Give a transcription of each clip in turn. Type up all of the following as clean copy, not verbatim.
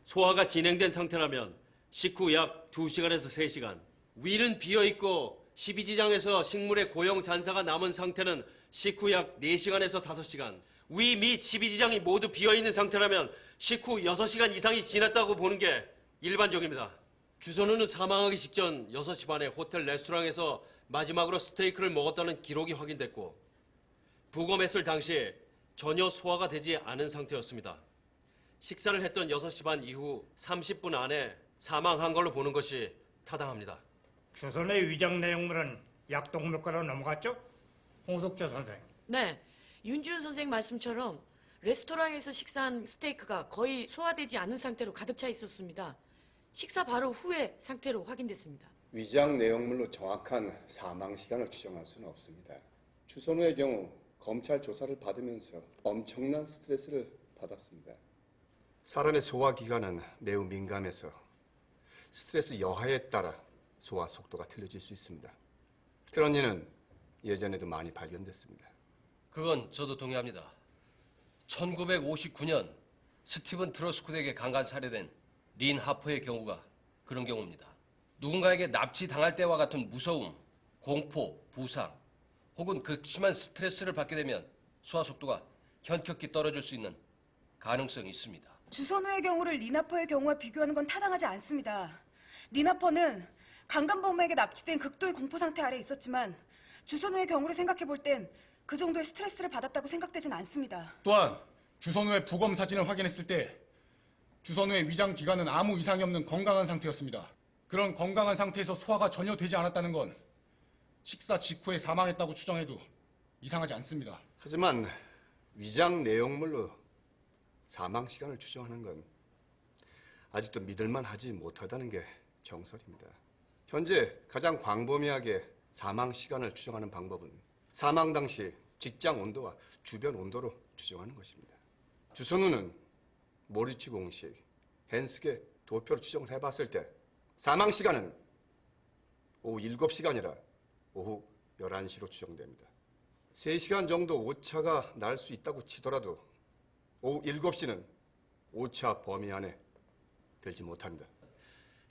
소화가 진행된 상태라면 식후 약 2시간에서 3시간, 위는 비어있고 12지장에서 식물의 고형 잔사가 남은 상태는 식후 약 4시간에서 5시간, 위 및 12지장이 모두 비어있는 상태라면 식후 6시간 이상이 지났다고 보는 게 일반적입니다. 주선우는 사망하기 직전 6시 반에 호텔 레스토랑에서 마지막으로 스테이크를 먹었다는 기록이 확인됐고 부검했을 당시 전혀 소화가 되지 않은 상태였습니다. 식사를 했던 6시 반 이후 30분 안에 사망한 걸로 보는 것이 타당합니다. 주선의 위장 내용물은 약동물과로 넘어갔죠? 홍석조 선생. 네, 윤지훈 선생 말씀처럼 레스토랑에서 식사한 스테이크가 거의 소화되지 않은 상태로 가득 차 있었습니다. 식사 바로 후의 상태로 확인됐습니다. 위장 내용물로 정확한 사망 시간을 추정할 수는 없습니다. 주선우의 경우 검찰 조사를 받으면서 엄청난 스트레스를 받았습니다. 사람의 소화 기관은 매우 민감해서 스트레스 여하에 따라 소화 속도가 틀려질 수 있습니다. 그런 예는 예전에도 많이 발견됐습니다. 그건 저도 동의합니다. 1959년 스티븐 트러스코에게 강간 살해된 린 하퍼의 경우가 그런 경우입니다. 누군가에게 납치당할 때와 같은 무서움, 공포, 부상 혹은 극심한 스트레스를 받게 되면 소화 속도가 현격히 떨어질 수 있는 가능성이 있습니다. 주선우의 경우를 리나퍼의 경우와 비교하는 건 타당하지 않습니다. 리나퍼는 강간범에게 납치된 극도의 공포 상태 아래 있었지만 주선우의 경우를 생각해 볼 땐 그 정도의 스트레스를 받았다고 생각되진 않습니다. 또한 주선우의 부검 사진을 확인했을 때 주선우의 위장 기관은 아무 이상이 없는 건강한 상태였습니다. 그런 건강한 상태에서 소화가 전혀 되지 않았다는 건 식사 직후에 사망했다고 추정해도 이상하지 않습니다. 하지만 위장 내용물로 사망 시간을 추정하는 건 아직도 믿을만 하지 못하다는 게 정설입니다. 현재 가장 광범위하게 사망 시간을 추정하는 방법은 사망 당시 직장 온도와 주변 온도로 추정하는 것입니다. 주선우는 모리치 공식, 헨스게 도표로 추정을 해봤을 때 사망 시간은 오후 7시간이라 오후 11시로 추정됩니다. 3시간 정도 오차가 날 수 있다고 치더라도 오후 7시는 오차 범위 안에 들지 못합니다.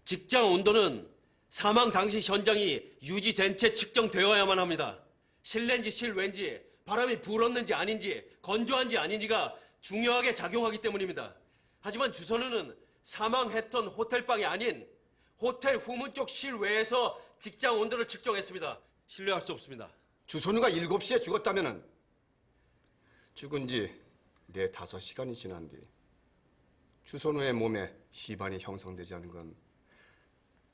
직장 온도는 사망 당시 현장이 유지된 채 측정되어야만 합니다. 실내인지 실외인지 바람이 불었는지 아닌지 건조한지 아닌지가 중요하게 작용하기 때문입니다. 하지만 주선우는 사망했던 호텔방이 아닌 호텔 후문 쪽 실외에서 직장 온도를 측정했습니다. 신뢰할 수 없습니다. 주선우가 7시에 죽었다면 죽은 지 4, 5시간이 지난 뒤 주선우의 몸에 시반이 형성되지 않은 건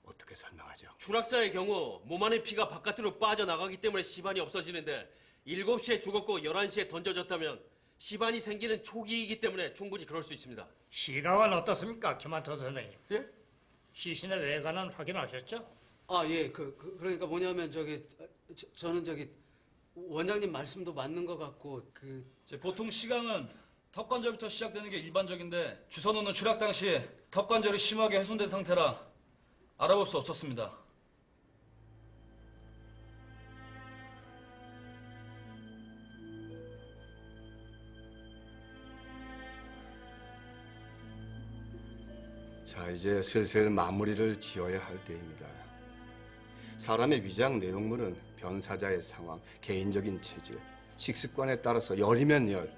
어떻게 설명하죠? 추락사의 경우 몸 안의 피가 바깥으로 빠져나가기 때문에 시반이 없어지는데 7시에 죽었고 11시에 던져졌다면 시반이 생기는 초기이기 때문에 충분히 그럴 수 있습니다. 시각은 어떻습니까, 김한토 선생님? 예? 시신의 외관은 확인하셨죠? 아, 예. 그러니까 뭐냐면 저는 원장님 말씀도 맞는 것 같고 보통 시강은 턱관절부터 시작되는 게 일반적인데 주선우는 추락 당시 턱관절이 심하게 훼손된 상태라 알아볼 수 없었습니다. 자, 이제 슬슬 마무리를 지어야 할 때입니다. 사람의 위장 내용물은 변사자의 상황, 개인적인 체질, 식습관에 따라서 열이면 열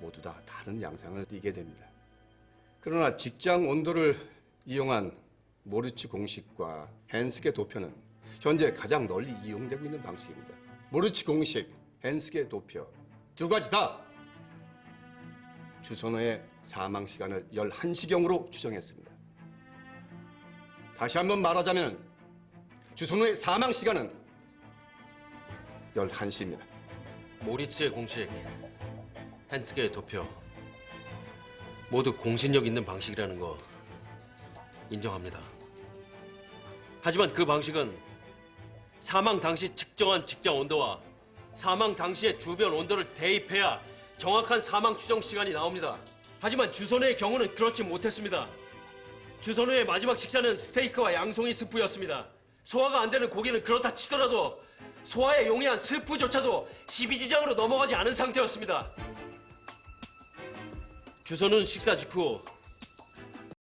모두 다 다른 양상을 띠게 됩니다. 그러나 직장 온도를 이용한 모리치 공식과 헨스게 도표는 현재 가장 널리 이용되고 있는 방식입니다. 모리치 공식, 헨스게 도표 두 가지 다 주선우의 사망 시간을 11시경으로 추정했습니다. 다시 한번 말하자면 주선우의 사망 시간은 11시입니다. 모리츠의 공식, 헨스게의 도표 모두 공신력 있는 방식이라는 거 인정합니다. 하지만 그 방식은 사망 당시 측정한 직장 온도와 사망 당시의 주변 온도를 대입해야 정확한 사망 추정 시간이 나옵니다. 하지만 주선우의 경우는 그렇지 못했습니다. 주선우의 마지막 식사는 스테이크와 양송이 스프였습니다. 소화가 안 되는 고기는 그렇다 치더라도 소화에 용이한 스프조차도 12지장으로 넘어가지 않은 상태였습니다. 주선우는 식사 직후